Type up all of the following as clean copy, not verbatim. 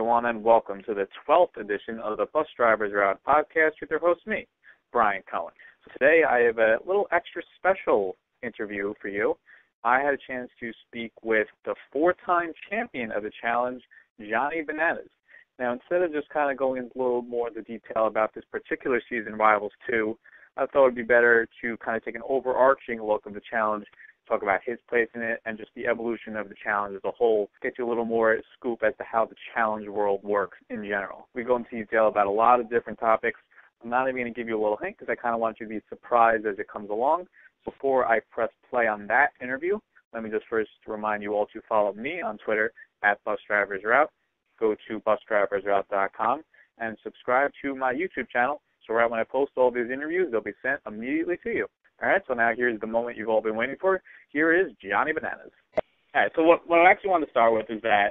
everyone, and welcome to the 12th edition of the Bus Drivers Route podcast with your host, me, Brian Cullen. So today I have a little extra special interview for you. I had a chance to speak with the four-time champion of the challenge, Johnny Bananas. Now, instead of just kind of going into a little more into detail about this particular season, Rivals 2, I thought it would be better to kind of take an overarching look of the challenge, talk about his place in it, and just the evolution of the challenge as a whole, get you a little more scoop as to how the challenge world works in general. We go into detail about a lot of different topics. I'm not even going to give you a little hint because I kind of want you to be surprised as it comes along. Before I press play on that interview, let me just first remind you all to follow me on Twitter at BusDriversRoute. Go to busdriversroute.com and subscribe to my YouTube channel so right when I post all these interviews, they'll be sent immediately to you. All right, so now here's the moment you've all been waiting for. Here is Johnny Bananas. All right, so what I actually want to start with is that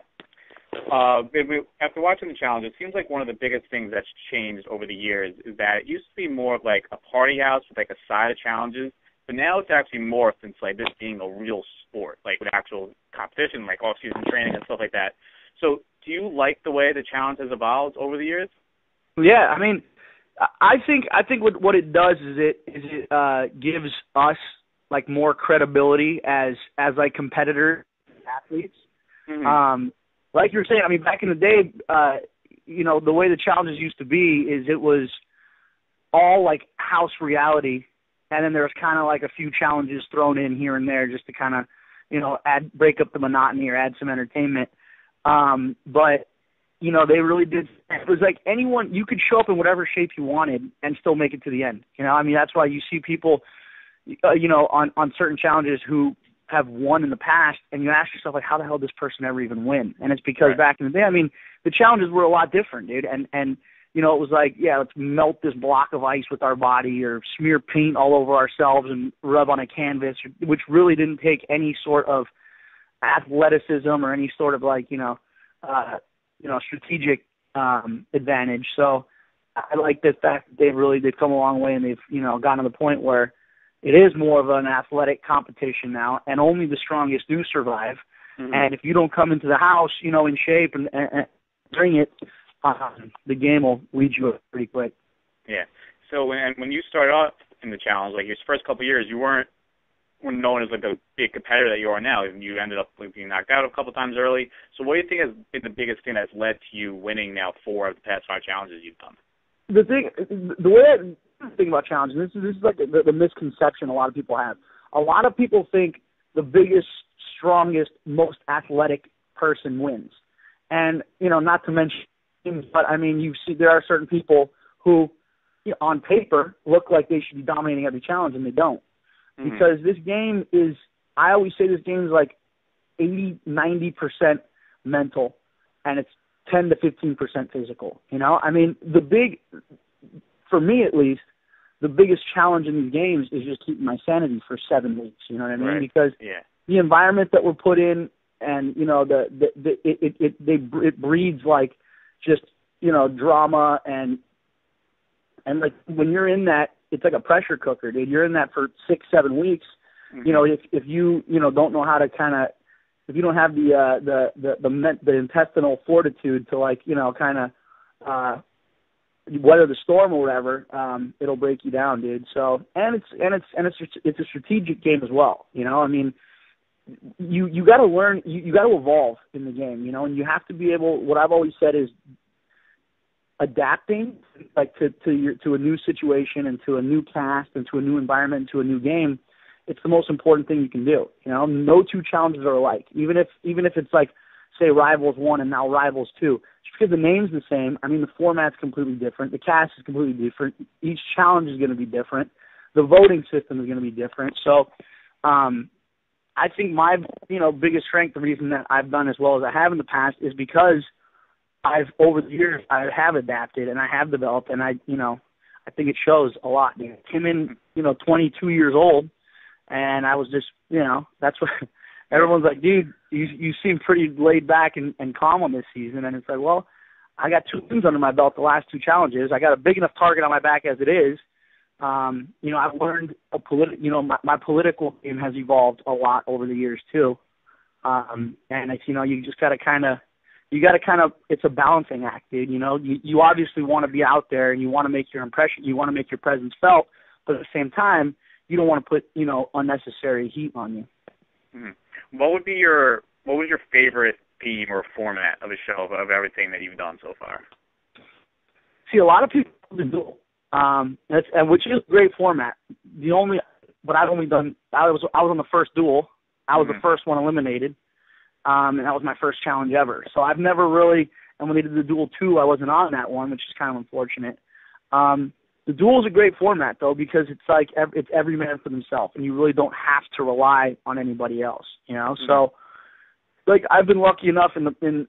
after watching the challenge, it seems like one of the biggest things that's changed over the years is that it used to be more of like a party house with like a side of challenges, but now it's actually morphed into like this being a real sport, like with actual competition, like off-season training and stuff like that. So do you like the way the challenge has evolved over the years? Yeah, I mean, I think what it does is it gives us like more credibility as like competitors, athletes. Mm-hmm. Like you were saying, I mean, back in the day, the way the challenges used to be is it was all like house reality, and then there was kind of like a few challenges thrown in here and there just to kind of break up the monotony or add some entertainment. But they really did. It was like anyone, you could show up in whatever shape you wanted and still make it to the end. I mean, that's why you see people, on certain challenges who have won in the past, and you ask yourself, like, how the hell did this person ever even win? And it's because back in the day, I mean, the challenges were a lot different, dude. And it was like, yeah, let's melt this block of ice with our body or smear paint all over ourselves and rub on a canvas, which really didn't take any sort of athleticism or any sort of like, strategic advantage. So I like the fact that they've come a long way, and they've, gotten to the point where it is more of an athletic competition now, and only the strongest do survive. Mm-hmm. And if you don't come into the house, in shape and bring it, the game will lead you up pretty quick. Yeah. So when you started off in the challenge, like your first couple of years, you weren't known as like the big competitor that you are now. You ended up being knocked out a couple of times early. So what do you think has been the biggest thing that's led to you winning now 4 of the past 5 challenges you've done? The way I think about challenges, this is like the misconception a lot of people have. A lot of people think the biggest, strongest, most athletic person wins. And, not to mention, but I mean, there are certain people who, on paper, look like they should be dominating every challenge, and they don't. Mm-hmm. Because this game is, I always say this game is like 80-90% mental, and it's 10 to 15% physical. I mean, for me at least, the biggest challenge in these games is just keeping my sanity for 7 weeks. You know what I mean? Right. Because the environment that we're put in, and it breeds like just drama and like when you're in that, it's like a pressure cooker, dude. You're in that for 6-7 weeks. Mm-hmm. If you don't know how to if you don't have the intestinal fortitude to like kind of weather the storm or whatever, it'll break you down, dude. So and it's a strategic game as well. I mean, you got to learn, you got to evolve in the game, and you have to be able. What I've always said is adapting, like to a new situation and to a new cast and to a new environment and to a new game. It's the most important thing you can do. No 2 challenges are alike. Even if it's like, say, Rivals 1 and now Rivals 2, just because the name's the same. I mean, the format's completely different. The cast is completely different. Each challenge is going to be different. The voting system is going to be different. So, I think my biggest strength, the reason that I've done as well as I have in the past, is because over the years I have adapted and I have developed, and I think it shows a lot. I came in 22 years old, and I was just that's what everyone's like, dude, you seem pretty laid back and calm on this season, and it's like, well, I got 2 wins under my belt the last 2 challenges. I got a big enough target on my back as it is. I've learned my political game has evolved a lot over the years too. And it's, you just got to kind of you got to kind of, it's a balancing act, dude. You know, you obviously want to be out there and you want to make your impression, you want to make your presence felt, but at the same time, you don't want to put, you know, unnecessary heat on you. Mm-hmm. What was your favorite theme or format of a show of everything that you've done so far? See, a lot of people do duel, which is a great format. But I've only done, I was on the first duel. I was the first one eliminated, and that was my first challenge ever. So I've never really, and when they did the duel 2, I wasn't on that one, which is kind of unfortunate. The duel is a great format, though, because it's like it's every man for themselves, and you really don't have to rely on anybody else, you know? Mm-hmm. So, like, I've been lucky enough in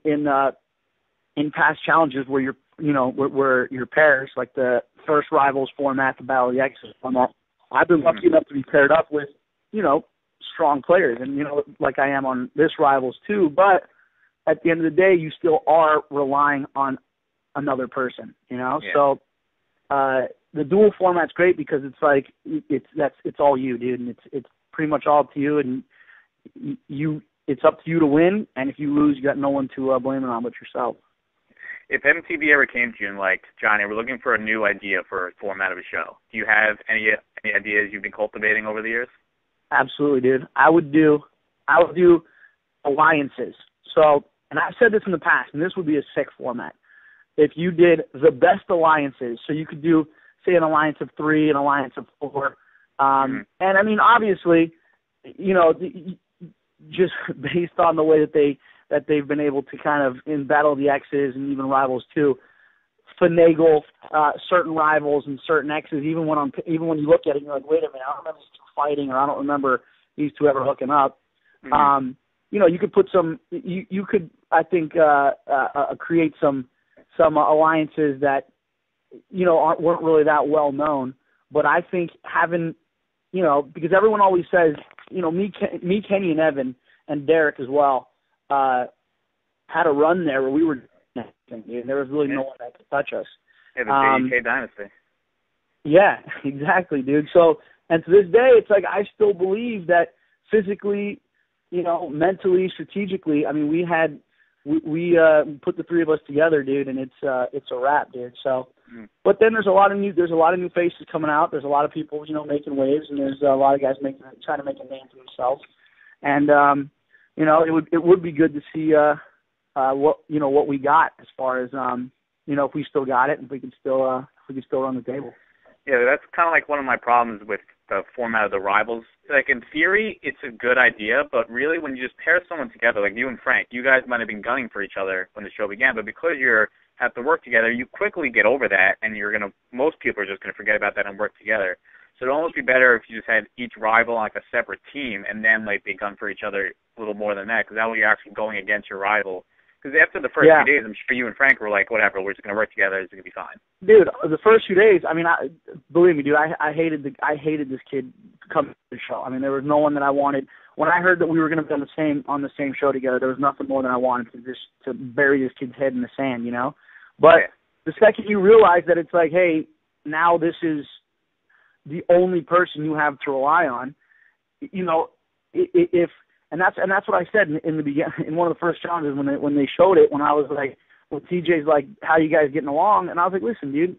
past challenges where where your pairs, like the first Rivals format, the Battle of the Exes format, I've been lucky enough to be paired up with, you know, strong players, and, you know, like I am on this Rivals too, but at the end of the day, you still are relying on another person, you know? Yeah. So, the dual format's great because it's like, it's all you, dude, and it's pretty much all up to you, and it's up to you to win, and if you lose, you got no one to blame it on but yourself. If MTV ever came to you and like, Johnny, we're looking for a new idea for a format of a show, do you have any ideas you've been cultivating over the years? Absolutely, dude. I would do alliances. So, and I've said this in the past, and this would be a sick format. If you did the best alliances, so you could do, say, an alliance of 3, an alliance of 4, and I mean, obviously, you know, just based on the way that they've been able to kind of, in Battle of the Exes and even Rivals too, finagle certain rivals and certain X's, even when you look at it, you're like, wait a minute, I don't remember these two fighting, or I don't remember these two ever hooking up. Mm-hmm. You know, you could put you could, I think, create some alliances that, you know, weren't really that well known. But I think having, you know, because everyone always says, you know, me, Kenny, and Evan, and Derek as well, had a run there where we were, there was really no one that could touch us. Yeah, the JDK Dynasty. Yeah, exactly, dude. So, and to this day, it's like I still believe that physically, you know, mentally, strategically, I mean, we put the 3 of us together, dude, and it's a wrap, dude. So, but then there's a lot of new faces coming out. There's a lot of people, you know, making waves, and there's a lot of guys trying to make a name for themselves. And you know, it would be good to see what we got as far as you know, if we still got it, and if we can still run the table. Yeah, that's kind of like one of my problems with the format of the Rivals. Like, in theory, it's a good idea, but really when you just pair someone together, like you and Frank, you guys might have been gunning for each other when the show began, but because you have to work together, you quickly get over that, and most people are just going to forget about that and work together. So it would almost be better if you just had each rival on like a separate team, and then like they gun for each other a little more than that, because that way you're actually going against your rival. Because after the first few days, I'm sure you and Frank were like, whatever, we're just going to work together, it's going to be fine. Dude, the first few days, I mean, believe me, dude, I hated this kid coming to the show. I mean, there was no one that I wanted. When I heard that we were going to be on the same show together, there was nothing more than I wanted to bury this kid's head in the sand, you know? But the second you realize that it's like, hey, now this is the only person you have to rely on, you know, and that's what I said in the beginning, in one of the first challenges when they showed it, when I was like, well, TJ's like, how you guys getting along? And I was like, listen, dude,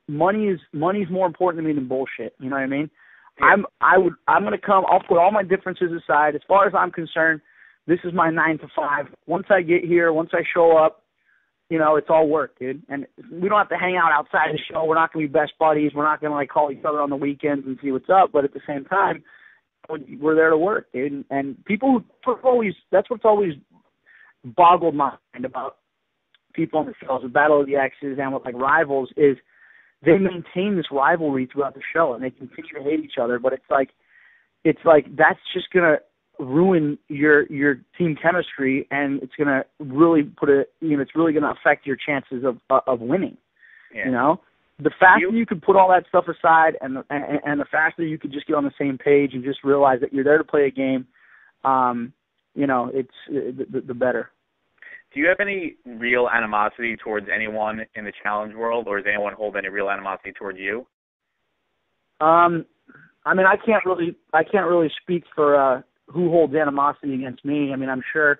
money's more important to me than bullshit. You know what I mean? Yeah. I'm gonna come. I'll put all my differences aside. As far as I'm concerned, this is my 9 to 5. Once I get here, once I show up, you know, it's all work, dude. And we don't have to hang out outside the show. We're not gonna be best buddies. We're not gonna like call each other on the weekends and see what's up. But at the same time, we're there to work, dude. And people that's what's always boggled my mind about people on the shows, with Battle of the Exes and with like Rivals, is they maintain this rivalry throughout the show and they continue to hate each other. But it's like that's just gonna ruin your team chemistry, and it's gonna really it's really gonna affect your chances of winning. Yeah. You know, the faster you could put all that stuff aside, and the faster you could just get on the same page and just realize that you're there to play a game, you know, it's the better. Do you have any real animosity towards anyone in the challenge world, or does anyone hold any real animosity towards you? I mean, I can't really speak for who holds animosity against me. I mean, I'm sure,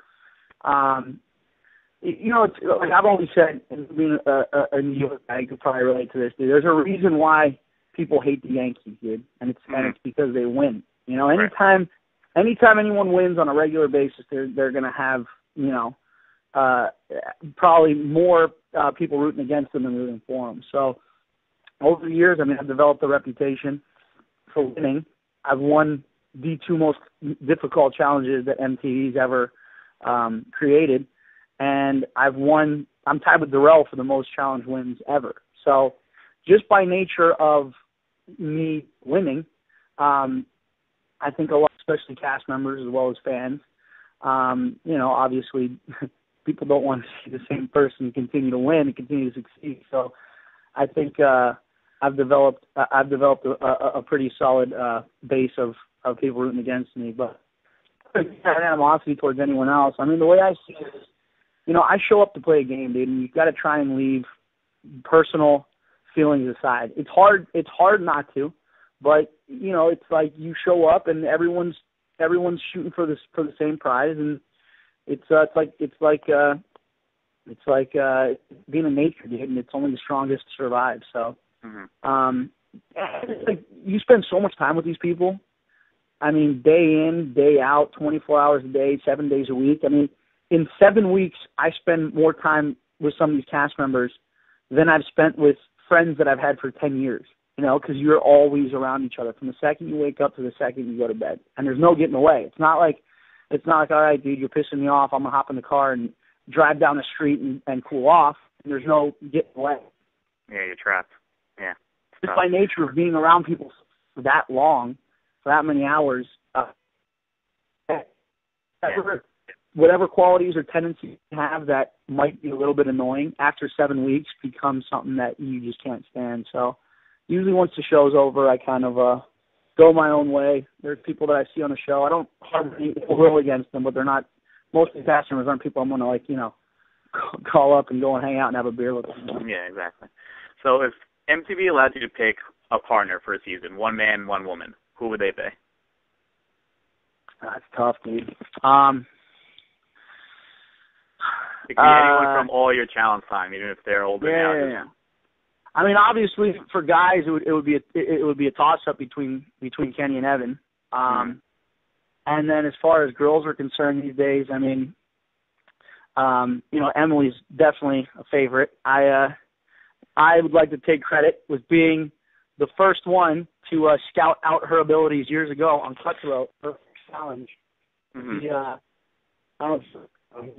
it's, like I've always said, and being a New York guy, you could probably relate to this, dude. There's a reason why people hate the Yankees, dude, and it's because they win. Anytime anyone wins on a regular basis, they're going to have, probably more people rooting against them than rooting for them. So over the years, I've developed a reputation for winning. I've won the two most difficult challenges that MTV's ever created. And I'm tied with Darrell for the most challenge wins ever. So just by nature of me winning, I think a lot, especially cast members as well as fans, obviously people don't want to see the same person continue to win and continue to succeed. So I think I've developed a pretty solid base of people rooting against me. But animosity towards anyone else. The way I see it is, I show up to play a game, dude, and you've got to try and leave personal feelings aside. It's hard not to, but it's like you show up and everyone's shooting for the same prize, and it's like being in nature, dude, and it's only the strongest to survive. So, it's like you spend so much time with these people. Day in, day out, 24 hours a day, 7 days a week. In 7 weeks, I spend more time with some of these cast members than I've spent with friends that I've had for 10 years, because you're always around each other from the second you wake up to the second you go to bed. And there's no getting away. It's not like, all right, dude, you're pissing me off. I'm going to hop in the car and drive down the street and cool off. And there's no getting away. Yeah, you're trapped. Yeah. Just by nature of being around people for that long, for that many hours, whatever qualities or tendencies you have that might be a little bit annoying, after 7 weeks becomes something that you just can't stand. So usually once the show's over, I kind of go my own way. There's people that I see on the show. I don't hardly roll against them, but they're not, most of the customers aren't people I'm going to, call up and go and hang out and have a beer with them. Yeah, exactly. So if MTV allowed you to pick a partner for a season, one man, one woman, who would they be? That's tough, dude. It could be anyone from all your challenge time, even if they're older now. Yeah. Obviously, for guys, it would be a toss up between Kenny and Evan. And then as far as girls are concerned these days, Emily's definitely a favorite. I would like to take credit with being the first one to scout out her abilities years ago on Cutthroat, her challenge. You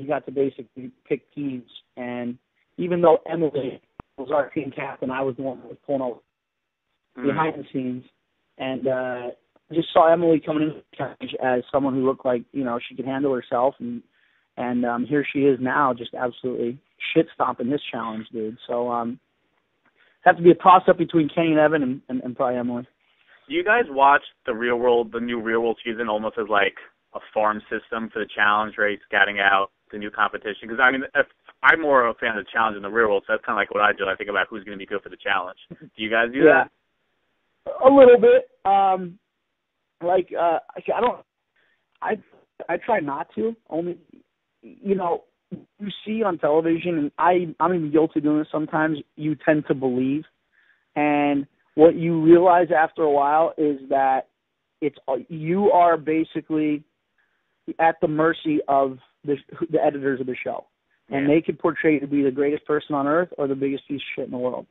got to basically pick teams, and even though Emily was our team captain, I was the one that was pulling out behind the scenes, and just saw Emily coming into the challenge as someone who looked like she could handle herself, and here she is now, just absolutely shit stomping this challenge, dude. So have to be a toss up between Kenny and Evan and probably Emily. Do you guys watch the new Real World season almost as like a farm system for the challenge, right? Scouting out the new competition. Because if I'm more a fan of the challenge than the Real World, so that's kind of like what I do. I think about who's going to be good for the challenge. Do you guys do that? A little bit. I try not to. Only, you see on television, and I'm even guilty of doing this sometimes, you tend to believe. And what you realize after a while is that you are basically at the mercy of the editors of the show. And they could portray you to be the greatest person on earth or the biggest piece of shit in the world.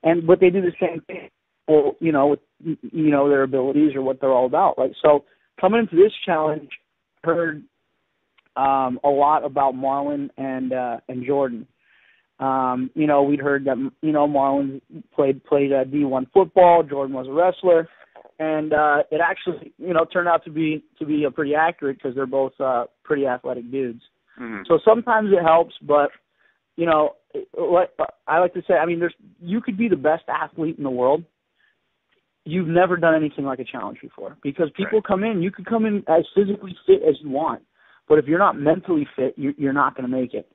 But they do the same thing, with their abilities or what they're all about. Like, so coming into this challenge, heard a lot about Marlon and Jordan. We'd heard that Marlon played D1 football, Jordan was a wrestler, and it actually turned out to be pretty accurate because they're both pretty athletic dudes. Mm-hmm. So sometimes it helps, but what I like to say, you could be the best athlete in the world. You've never done anything like a challenge before, because people come in. You could come in as physically fit as you want, but if you're not mentally fit, you're not going to make it.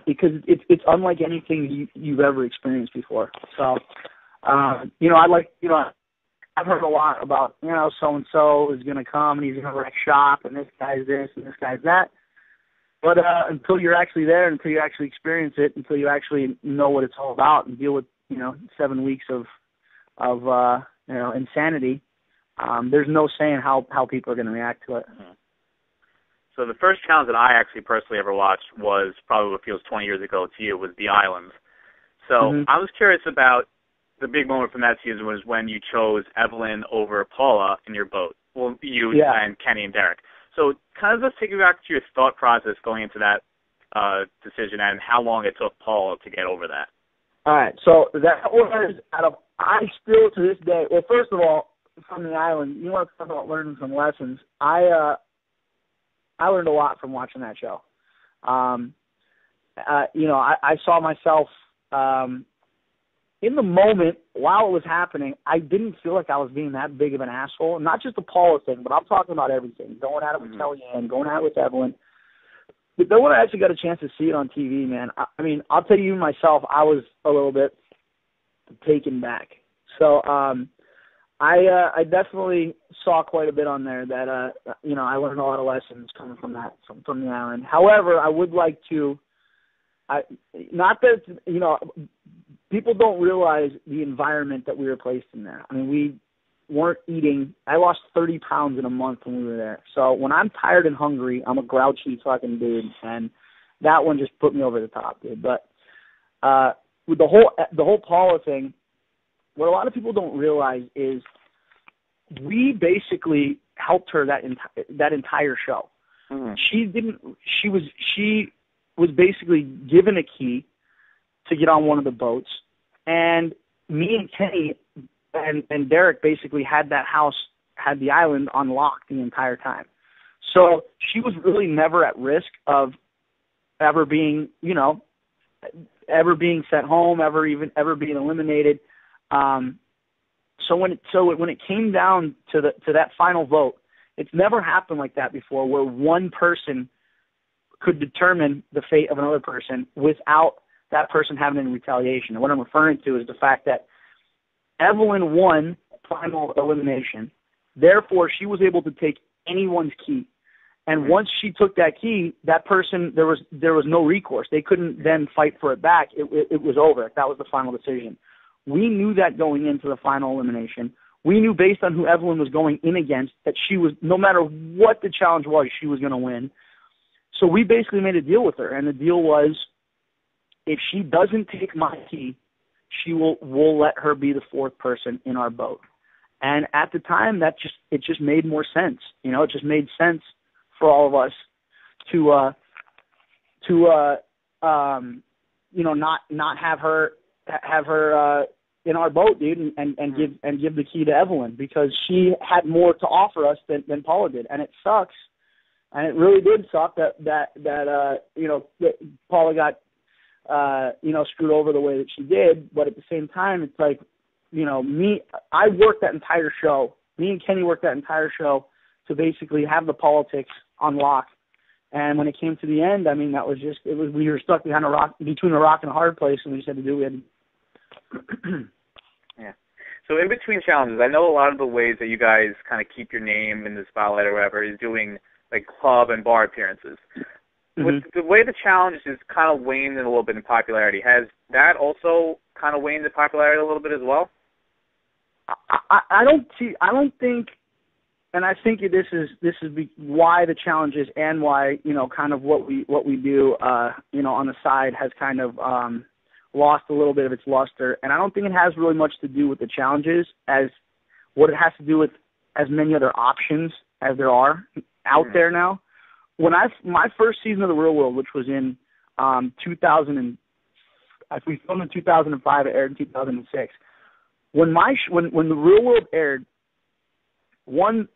Because it's unlike anything you've ever experienced before. So, I've heard a lot about, so and so is going to come and he's going to wreck shop, and this guy's this and this guy's that. But until you're actually there, until you actually experience it, until you actually know what it's all about and deal with 7 weeks of insanity, there's no saying how people are going to react to it. Mm-hmm. So the first challenge that I actually personally ever watched was probably what feels 20 years ago to you, was The Island. So I was curious about the big moment from that season was when you chose Evelyn over Paula in your boat. Well, you and Kenny and Derek. So kind of let's take you back to your thought process going into that decision and how long it took Paula to get over that. All right. So that was I still to this day, well, first of all, from The Island, you want to talk about learning some lessons. I learned a lot from watching that show. I saw myself in the moment while it was happening. I didn't feel like I was being that big of an asshole. Not just the Paula thing, but I'm talking about everything. Going at it with Kellyanne, going at it with Evelyn. But then when I actually got a chance to see it on TV, man, I mean, I'll tell you myself, I was a little bit taken back. So I definitely saw quite a bit on there that I learned a lot of lessons coming from that from The Island. However, I would like to, not that people don't realize the environment that we were placed in there. I mean, we weren't eating. I lost 30 pounds in a month when we were there. So when I'm tired and hungry, I'm a grouchy fucking dude, and that one just put me over the top, dude. But with the whole Paula thing, what a lot of people don't realize is we basically helped her that entire show. Mm-hmm. She was basically given a key to get on one of the boats, and me and Kenny and Derek basically had the island on lock the entire time. So she was really never at risk of ever being sent home, ever being eliminated. So when it came down to that final vote, it's never happened like that before, where one person could determine the fate of another person without that person having any retaliation. And what I'm referring to is the fact that Evelyn won final elimination. Therefore, she was able to take anyone's key. And once she took that key, that person, there was no recourse. They couldn't then fight for it back. It was over. That was the final decision. We knew that going into the final elimination. We knew based on who Evelyn was going in against that she was, no matter what the challenge was, she was going to win. So we basically made a deal with her, and the deal was, if she doesn't take my key, we'll let her be the fourth person in our boat. And at the time, it just made more sense. It just made sense for all of us to not have her in our boat, dude, and give the key to Evelyn, because she had more to offer us than Paula did. And it sucks. And it really did suck that Paula got screwed over the way that she did. But at the same time, it's like, I worked that entire show. Me and Kenny worked that entire show to basically have the politics on lock. And when it came to the end, I mean, that was just, we were stuck between a rock and a hard place, and we just had to do it. Yeah. So in between challenges, I know a lot of the ways that you guys kind of keep your name in the spotlight or whatever is doing like club and bar appearances. Mm-hmm. With the way the challenge is kind of waned a little bit in popularity, has that also kind of waned in popularity a little bit as well? I don't think, and I think this is why the challenges and why kind of what we do on the side has kind of lost a little bit of its luster. And I don't think it has really much to do with the challenges as what it has to do with as many other options as there are out there now. When my first season of The Real World, which was in 2000, we filmed in 2005, it aired in 2006. When The Real World aired, one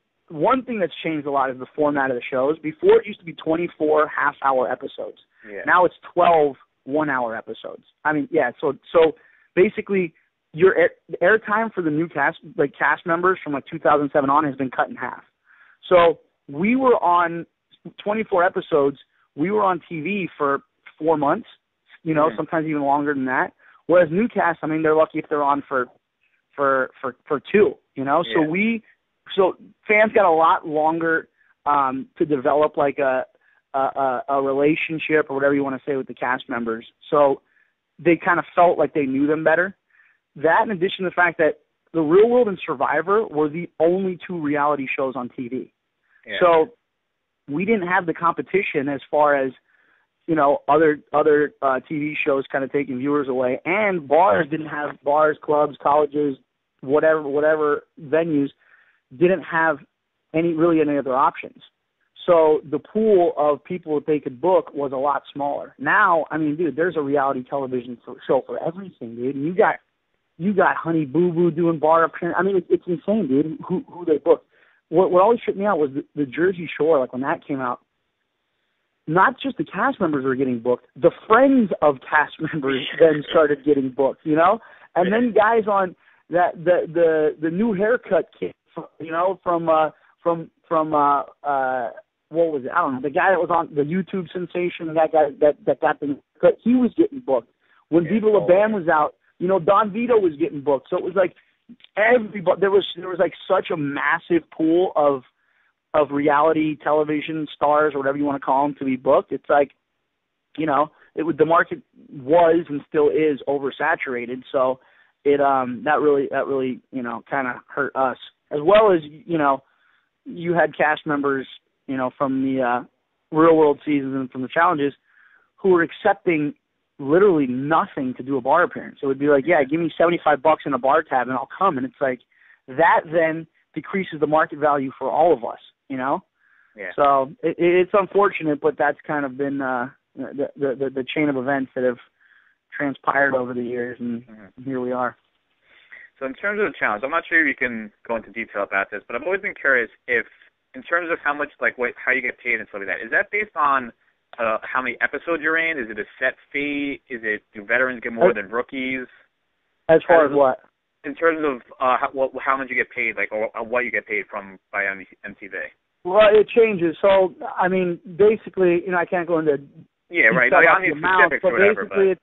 thing that's changed a lot is the format of the shows. Before, it used to be 24 half-hour episodes. Yeah. Now it's 12 one-hour episodes. I mean, yeah. So basically, your airtime for the new cast members from 2007 on has been cut in half. So we were on 24 episodes. We were on TV for 4 months. Sometimes even longer than that. Whereas new cast, I mean, they're lucky if they're on for 2. Yeah. So fans got a lot longer to develop like a a relationship or whatever you want to say with the cast members. So they kind of felt like they knew them better. That, in addition to the fact that The Real World and Survivor were the only two reality shows on TV. Yeah. So we didn't have the competition as far as, you know, other TV shows kind of taking viewers away. And bars didn't have, bars, clubs, colleges, whatever venues didn't have any other options. So the pool of people that they could book was a lot smaller. Now, I mean, dude, there's a reality television show for everything, dude. And you got Honey Boo Boo doing bar appearance. I mean, it's insane, dude, who they booked. What always tripped me out was the Jersey Shore, like when that came out, not just the cast members were getting booked, the friends of cast members then started getting booked, you know? And then guys on that the new haircut kid, you know, from what was it? I don't know. The guy that was on the YouTube sensation, that guy that got the cut, he was getting booked. When Viva La Bam was out, you know, Don Vito was getting booked. So it was like everybody. There was like such a massive pool of reality television stars or whatever you want to call them to be booked. It's like, you know, the market was and still is oversaturated. So it that really you know kind of hurt us, as well as, you know, you had cast members, you know, from the Real World seasons and from the challenges who were accepting literally nothing to do a bar appearance. It would be like, yeah, give me $75 in a bar tab and I'll come. And it's like, that then decreases the market value for all of us, you know? Yeah. So it's unfortunate, but that's kind of been the chain of events that have transpired over the years, and here we are. So in terms of the challenge, I'm not sure if you can go into detail about this, but I've always been curious if, in terms of how much, like, how you get paid and stuff like that, is that based on how many episodes you're in? Is it a set fee? Do veterans get more than rookies? As far as what? In terms of how much you get paid, like, or what you get paid by MTV. Well, it changes. So, I mean, basically, you know, I can't go into I need specifics or whatever. But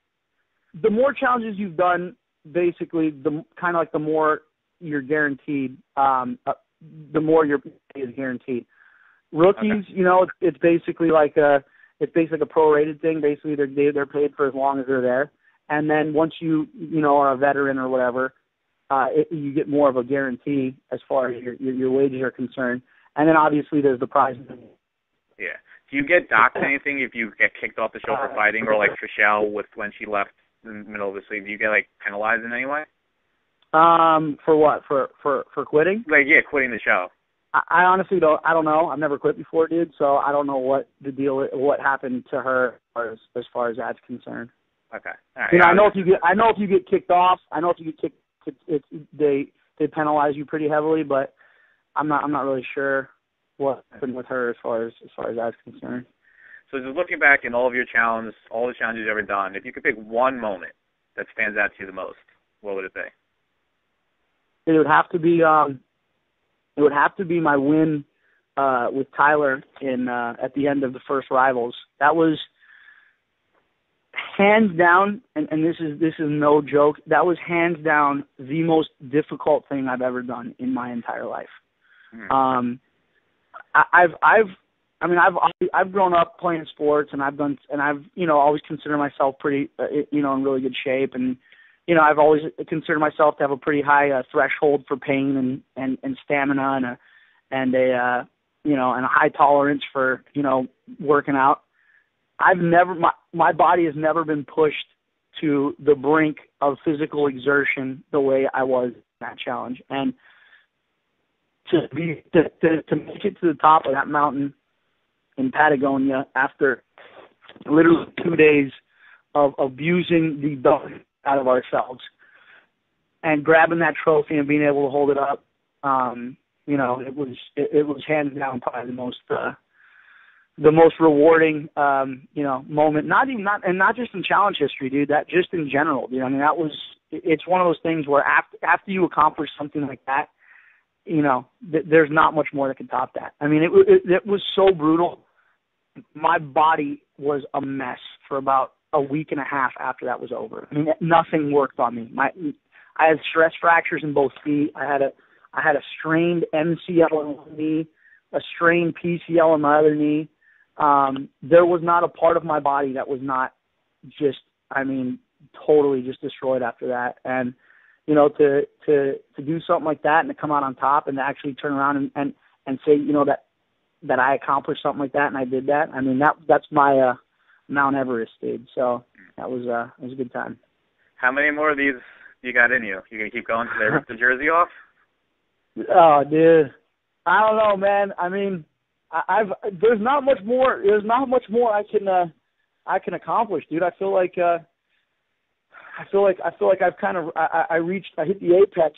the more challenges you've done, basically, the kind of like the more you're guaranteed, the more your pay is guaranteed. Rookies, you know, it's basically like a prorated thing. Basically, they're paid for as long as they're there, and then once you are a veteran or whatever, you get more of a guarantee as far as your wages are concerned. And then obviously there's the prize. Yeah. Do you get docked anything if you get kicked off the show for fighting, or like Trishelle when she left in the middle of the season? Do you get like penalized in any way? For what? For quitting? Like, yeah, quitting the show. I honestly don't. I don't know. I've never quit before, dude. So I don't know what the deal is, what happened to her as far as that's concerned. Okay. All right. You know, I know if you get kicked off. I know if you get kicked, they penalize you pretty heavily, but I'm not really sure what happened with her as far as that's concerned. So just looking back in all of your challenges, all the challenges you've ever done, if you could pick one moment that stands out to you the most, what would it be? It would have to be my win with Tyler at the end of the first Rivals. That was hands down, and this is no joke. That was hands down the most difficult thing I've ever done in my entire life. I've grown up playing sports, and I've always considered myself pretty in really good shape, and I've always considered myself to have a pretty high threshold for pain and stamina and a high tolerance for working out. My body has never been pushed to the brink of physical exertion the way I was in that challenge, and to make it to the top of that mountain in Patagonia after literally 2 days of abusing the dog out of ourselves and grabbing that trophy and being able to hold it up, it was hands down probably the most rewarding moment. Not just in challenge history, dude. That just in general, dude. I mean, it's one of those things where after you accomplish something like that, there's not much more that can top that. I mean, it was so brutal. My body was a mess for about a week and a half after that was over. I mean, nothing worked on me. I had stress fractures in both feet. I had a strained MCL in one knee, a strained PCL in my other knee. there was not a part of my body that was not just, totally just destroyed after that. And, to do something like that and to come out on top and to actually turn around and say, that I accomplished something like that and I did that. That's my Mount Everest, dude. So that was a good time. How many more of these you got in you? You gonna keep going till they rip the jersey off? Oh, dude, I don't know, man. There's not much more. There's not much more I can accomplish, dude. I feel like I've kind of I hit the apex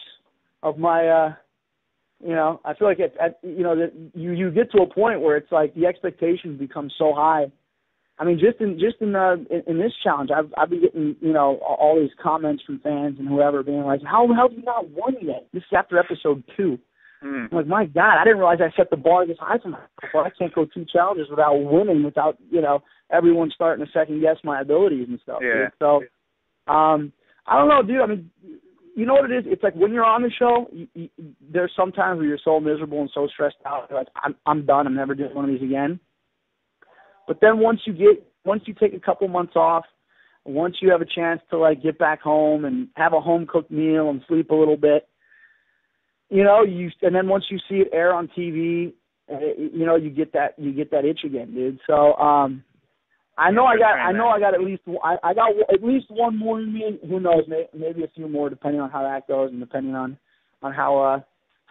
of my. I feel like that you get to a point where it's like the expectations become so high. Just in this challenge, I've been getting all these comments from fans and whoever being like, how have you not won yet? This is after episode 2. I'm like, my God, I didn't realize I set the bar this high for myself. I can't go 2 challenges without winning, without everyone starting to second guess my abilities and stuff. Yeah. Dude. So, I don't know, dude. You know what it is? It's like when you're on the show, there's sometimes where you're so miserable and so stressed out. You're like, I'm done. I'm never doing one of these again. But then once you take a couple months off, once you have a chance to get back home and have a home cooked meal and sleep a little bit, and then once you see it air on TV, you get that itch again, dude. So I got at least one more in me. Who knows? Maybe a few more, depending on how that goes and depending on how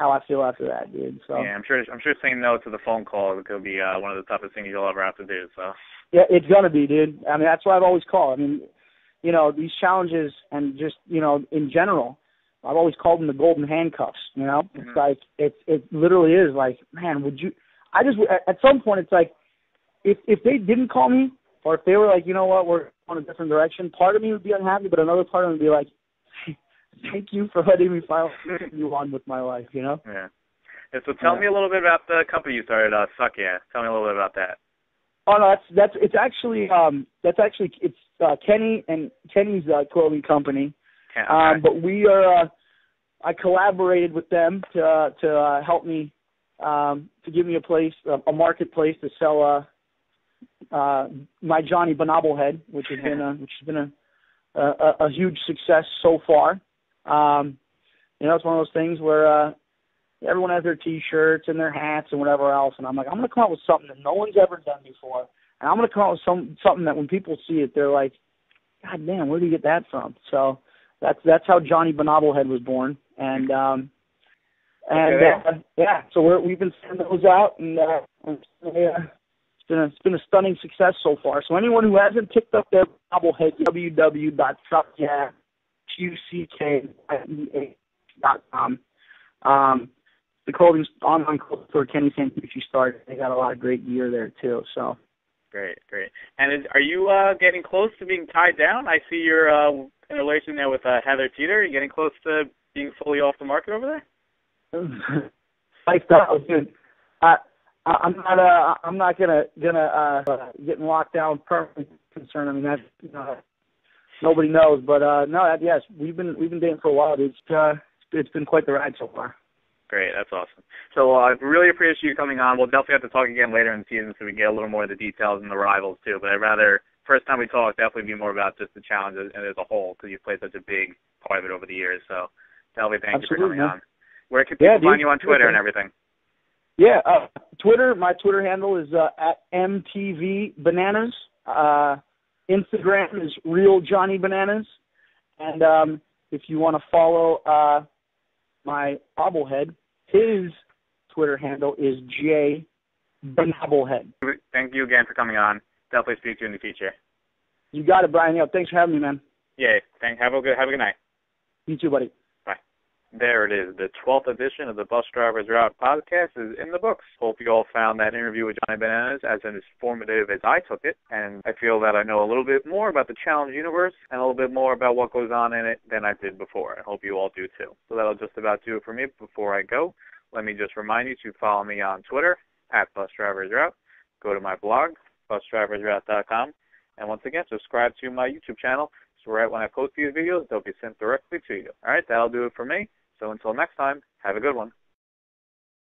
I feel after that, dude. So yeah, I'm sure saying no to the phone call could be one of the toughest things you'll ever have to do. So yeah, it's gonna be, dude. That's what I've always called. These challenges and just in general, I've always called them the golden handcuffs. Mm-hmm. It's like it literally is like, man, would you? At some point it's like if they didn't call me or if they were like, you know what, we're on a different direction, part of me would be unhappy, but another part of me would be like, thank you for letting me continue on with my life, Yeah. So tell me a little bit about the company you started, Suck Yeah. Tell me a little bit about that. Oh no, it's Kenny and Kenny's clothing company. Okay. But we are I collaborated with them to help me to give me a marketplace to sell my Johnny Bonobblehead, which has been a huge success so far. It's one of those things where everyone has their T-shirts and their hats and whatever else, and I'm like, I'm going to come out with something that no one's ever done before, and I'm going to come out with something that when people see it, they're like, God damn, where did you get that from? So that's how Johnny Bonobblehead was born, and so we've been sending those out, and it's been a stunning success so far. So anyone who hasn't picked up their bobblehead, www.suckyaa.com. The online clothing store Kenny Santucci started. They got a lot of great gear there too. So great. And are you getting close to being tied down? I see you're in a relation there with Heather Teeter. Are you getting close to being fully off the market over there? Lifestyle, dude. I'm not gonna get locked down permanently concerned. That's nobody knows, but yes, we've been dating for a while. It's been quite the ride so far. Great, that's awesome. So I really appreciate you coming on. We'll definitely have to talk again later in the season so we get a little more of the details and the rivals too. But I'd rather first time we talk definitely be more about just the challenge as a whole because you've played such a big part of it over the years. So definitely thank you for coming on. Where can people find you on Twitter and everything? Yeah, Twitter. My Twitter handle is at MTVBananas. Instagram is Real Johnny Bananas, and if you want to follow my bobblehead, his Twitter handle is JBobblehead. Thank you again for coming on. Definitely speak to you in the future. You got it, Brian. Thanks for having me, man. Yeah. Have a good night. You too, buddy. There it is. The 12th edition of the Bus Drivers Route podcast is in the books. Hope you all found that interview with Johnny Bananas as informative as I took it, and I feel that I know a little bit more about the challenge universe and a little bit more about what goes on in it than I did before. I hope you all do too. So that'll just about do it for me. Before I go, let me just remind you to follow me on Twitter at Bus Drivers Route. Go to my blog, busdriversroute.com, and once again, subscribe to my YouTube channel. So right when I post these videos, they'll be sent directly to you. All right, that'll do it for me. So until next time, have a good one.